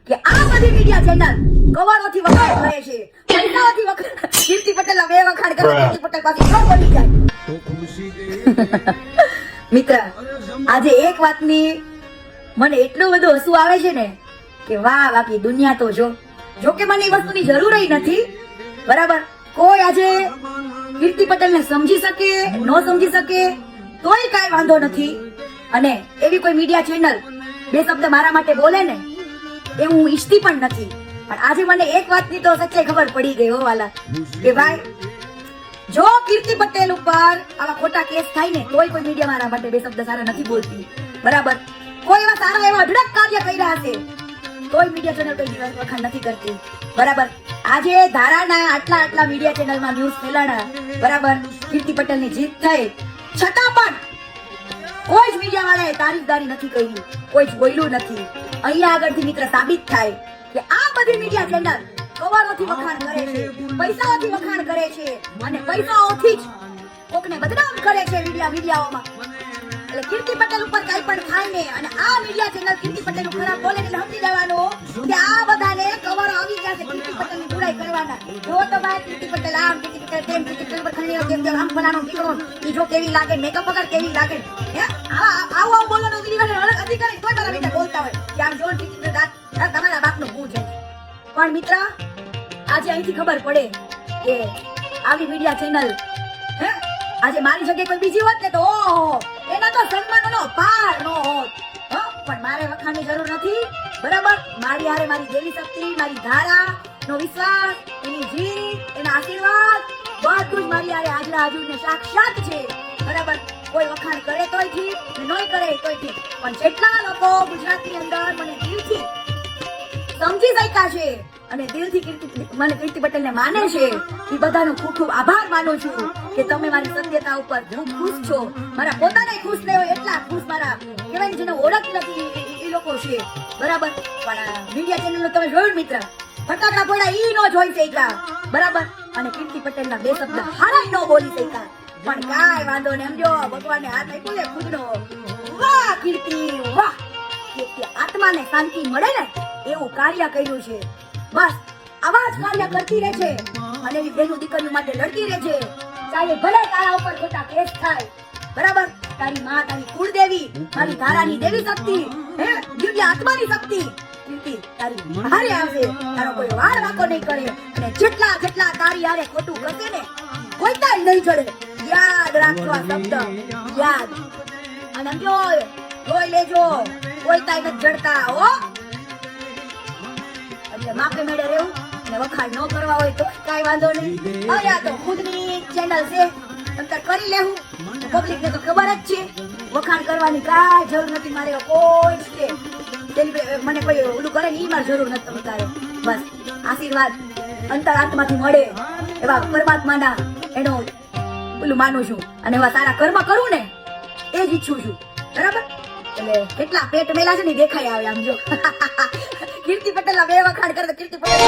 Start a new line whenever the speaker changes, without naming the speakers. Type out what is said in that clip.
કે આ બધી મીડિયા ચેનલ કવરોથી વખાણ કરે છે, પૈસાઓથી વખાણ. કીર્તિ પટેલના બે વખાણ કરે, કીર્તિ પટેલ પાછી ન બોલી જાય. મિત્ર, આજે એક વાતની મને એટલું બધું હસવું આવે છે ને કે વાહ, બાકી દુનિયા તો જો કે મને એ વસ્તુની જરૂર નથી, બરાબર. કોઈ આજે કીર્તિ પટેલને સમજી શકે ન સમજી શકે તોય કાંઈ વાંધો નથી. અને એવી કોઈ મીડિયા ચેનલ બે શબ્દ મારા માટે બોલે ને એ હું ઈચ્છતી પણ નથી. પણ આજે મને એક વાતની તો સચ્ચાઈ ખબર પડી ગઈ હો વાલા, કે ભાઈ જો કીર્તિ પટેલ ઉપર આવા ખોટા કેસ થાય ને તોય કોઈ મીડિયા મારા માટે બે શબ્દ સારા નથી બોલતી, બરાબર. કોઈ એવા સારા એવા અઢળક કાર્ય કર્યા હશે તોય મીડિયા ચેનલ કોઈ દિવસ વખાણ નથી કરતી, બરાબર. આજે ધારાના આટલા મીડિયા ચેનલમાં ન્યૂઝ ફેલાણા, બરાબર. કીર્તિ પટેલની જીત થઈ છતાં પણ કોઈ જ મીડિયા વાળાએ તારીફદારી નથી કરી, કોઈ જ બોલ્યું નથી. અહીંયા આગળથી મિત્ર સાબિત થાય કે આ બધી મીડિયા ચેનલ કવરોથી વખાણ કરે છે, પૈસાઓથી વખાણ કરે છે અને પૈસાઓથી જ કોકને બદનામ કરે છે મીડિયાઓમાં. એટલે કીર્તિ પટેલ ઉપર કઈ પણ થાય ને અને આ મીડિયા ચેનલ કીર્તિ પટેલ ખરાબ બોલે એટલે સમજી જવાનું કે આ બધાને કવરો આવી ગયા છે કીર્તિ પટેલની બુરાઈ કરવાના. જો તો ભાઈ કીર્તિ પટેલ આમ, કીર્તિ પટેલ તેમ, કીર્તિ પટેલ પર ખંડીઓ કેમ આમ ફલાણો દીકરો ઈ જો કેવી લાગે, મેકઅપ વગર કેવી લાગે, હે આવું બોલવાનો અધિકારી કોઈ મારા બેટા બોલતા હોય કે આમ જો કીર્તિ પટેલ તમારા બાપનું હું છે. પણ મિત્ર, આજે અહીંથી ખબર પડે કે આવી મીડિયા ચેનલ હે આજે મારી જગ્યાએ કોઈ બીજી હોત ને તો ઓહો એના તો સન્માનનો પાર નો હોત. પણ મારે વખાણની જરૂર નથી, બરાબર. મારી હારે મારી દેવી શક્તિ, મારી ધારા નો વિશ્વાસ, એની જીત, એના આશીર્વાદ બધું જ મારી હારે હાજરા હાજર ને સાક્ષાત છે, બરાબર. કોઈ વખાણ કરે તોય ઠીક ને નોય કરે તોય ઠીક, પણ જેટલા લોકો ગુજરાતની અંદર મને દિલથી સમજી શક્યા છે અને દિલથી કીર્તિ પટેલને માને છે એ બધાનો ખૂબ ખૂબ આભાર માનું છું કે તમે મારી સત્યતા ઉપર હું ખુશ છો. મારા પોતાને ખુશ નહીં હોય એટલા ખુશ મારા કહેવાય જેને ઓળખ નથી એ લોકો છે, બરાબર. પણ મીડિયા ચેનલ તમે જોયું મિત્ર, ફટાકડા પડ્યા ઈ નો જોઈ શક્યા, બરાબર. અને કીર્તિ પટેલના બે શબ્દ હારા નો બોલી શક્યા. પણ કાંઈ વાંધો ને એમ જો ભગવાને હાથ આપ્યો છે ખુદનો. વાહ કીર્તિ, વાહ કીર્તિ, આત્માને શાંતિ મળે ને એવું કાર્ય કર્યું છે. બસ આવા જ કાર્ય કરતી રહે છે અને એવી બહેનો દીકરીઓ માટે લડતી રહે છે, ચાહે ભલે તારા ઉપર ખોટા કેસ થાય, બરાબર. તારી માં, તારી કુળદેવી, મારી ધારાની દેવી શક્તિ, હે દિવ્ય આત્માની શક્તિ કીર્તિ તારી હારે આવશે, તારો કોઈ વાર વાકો નહીં કરે. અને જેટલા તારી હારે ખોટું કરશે ને કોઈ તાઈ નહીં ચડે. યાદ રાખજો આ શબ્દ, યાદ. અને જોઈ લેજો કોઈ તાઈ નથી જડતા હો. એટલે માપે મેળે રહેવું ને વખાણ ન કરવા હોય તો કાંઈ વાંધો નહીં. હવે આ તો ખુદની ચેનલ છે, અંતર કરી લેવું. પબ્લિક ને તો ખબર જ છે વખાણ કરવાની કાંઈ જરૂર નથી. મારે કોઈ છે મને કોઈ ઓલું કરે ને એ મારે જરૂર નથી. તારે બસ આશીર્વાદ અંતરાત્માથી મળે એવા પરમાત્માના એનો ઓલું માનું છું અને એવા સારા કર્મ કરું ને એ જ ઈચ્છું છું, બરાબર. એટલે કેટલા પેટ મેલા છે ને દેખાય આવે આમ જો. કીર્તિ પટેલ બે વખાણ કરે તો કીર્તિ પટેલ